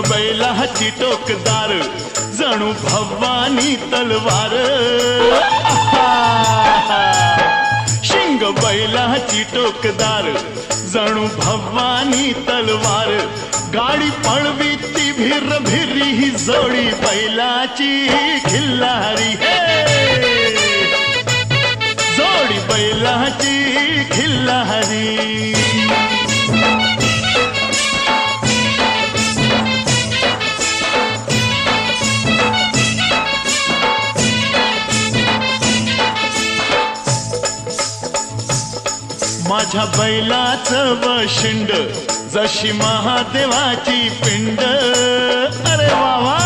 बैलाची टोकदार जणू भवानी तलवार शिंग बैलाची टोकदार जणू भवानी तलवार गाडी पळवी ती भिर भिरी ही जोडी बैलाची खिल्लारी जोडी बैलाची खिल्लारी माझ्या बैलाचं वशिंड जशी महादेवाची पिंड अरे वा वा